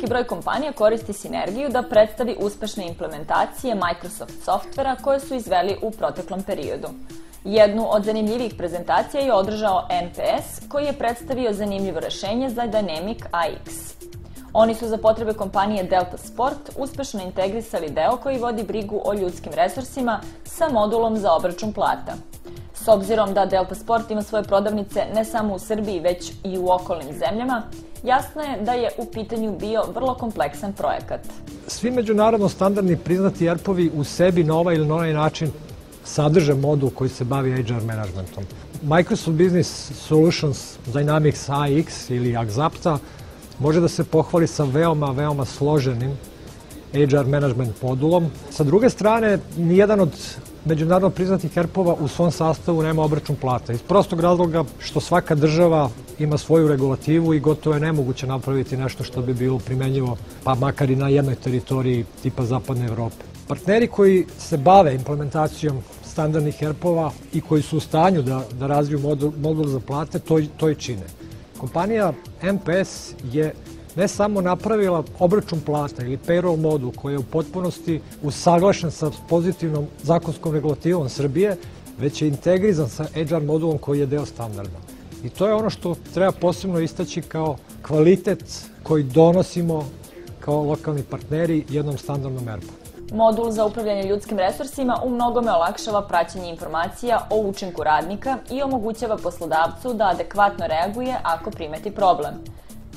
veliki broj kompanija koristi sinergiju da predstavi uspešne implementacije Microsoft softvera koje su izveli u proteklom periodu. Jednu od zanimljivih prezentacija je održao NPS, koji je predstavio zanimljivo rešenje za Dynamic AX. Oni su za potrebe kompanije Delta Sport uspešno integrisali deo koji vodi brigu o ljudskim resursima sa modulom za obračun plata. S obzirom da Delta Sport ima svoje prodavnice ne samo u Srbiji, već i u okolnim zemljama, jasno je da je u pitanju bio vrlo kompleksan projekat. Svi međunarodno standardni priznati ERP-ovi u sebi na ovaj ili na onaj način sadrže modul koji se bavi HR managementom. Microsoft Business Solutions Dynamics AX ili Axapta može da se pohvali sa veoma složenim HR management modulom. Sa druge strane, nijedan od međunarodno priznatih ERP-ova u svom sastavu nema obračun plata. Iz prostog razloga što svaka država ima svoju regulativu i gotovo je nemoguće napraviti nešto što bi bilo primenjivo, pa makar i na jednoj teritoriji tipa Zapadne Evrope. Partneri koji se bave implementacijom standardnih ERP-ova i koji su u stanju da razviju modul za plate, to i čine. Kompanija MPS je ne samo napravila obračun plata ili payroll modul koji je u potpunosti usaglašen sa pozitivnom zakonskom regulativom Srbije, već je integrizan sa HR modulom koji je deo standarda. I to je ono što treba posebno istaći kao kvalitet koji donosimo kao lokalni partneri jednom standardnom ERP-u. Modul za upravljanje ljudskim resursima u mnogome olakšava praćenje informacija o učinku radnika i omogućava poslodavcu da adekvatno reaguje ako primeti problem.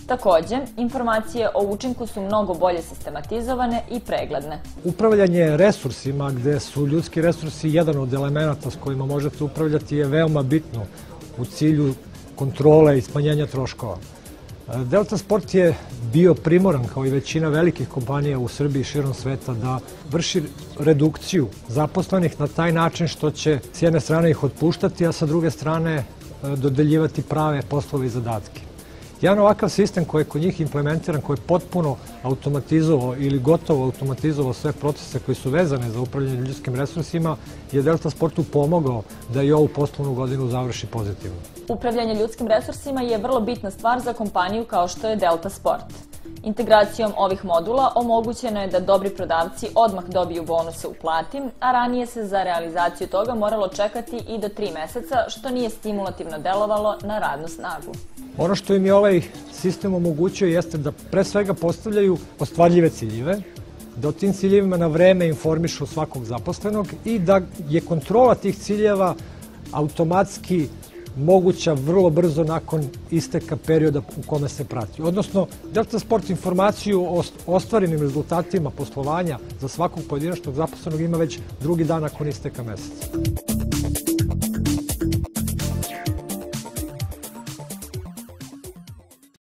Takođe, informacije o učinku su mnogo bolje sistematizovane i pregledne. Upravljanje resursima, gde su ljudski resursi jedan od elemenata s kojima možete upravljati, je veoma bitno u cilju kontrole i smanjenja troškova. Delta Sport je bio primoran, kao i većina velikih kompanija u Srbiji i širom sveta, da vrši redukciju zaposlenih na taj način što će s jedne strane ih otpuštati, a sa druge strane dodeljivati prave poslove i zadatke. Jedan ovakav sistem koji je kod njih implementiran, koji je potpuno automatizovao ili gotovo automatizovao sve procese koji su vezane za upravljanje ljudskim resursima, je Delta Sportu pomogao da i ovu poslovnu godinu završi pozitivno. Upravljanje ljudskim resursima je vrlo bitna stvar za kompaniju kao što je Delta Sport. Integracijom ovih modula omogućeno je da dobri prodavci odmah dobiju bonuse u plati, a ranije se za realizaciju toga moralo čekati i do 3 meseca, što nije stimulativno delovalo na radnu snagu. Ono što im je ovaj sistem omogućio jeste da pre svega postavljaju ostvarljive ciljeve, da o tim ciljevima na vreme informišu svakog zaposlenog i da je kontrola tih ciljeva automatski moguća vrlo brzo nakon isteka perioda u kome se prati. Odnosno, Delta Sport informaciju o ostvarenim rezultatima poslovanja za svakog pojedinačnog zaposlenog ima već drugi dan nakon isteka meseca.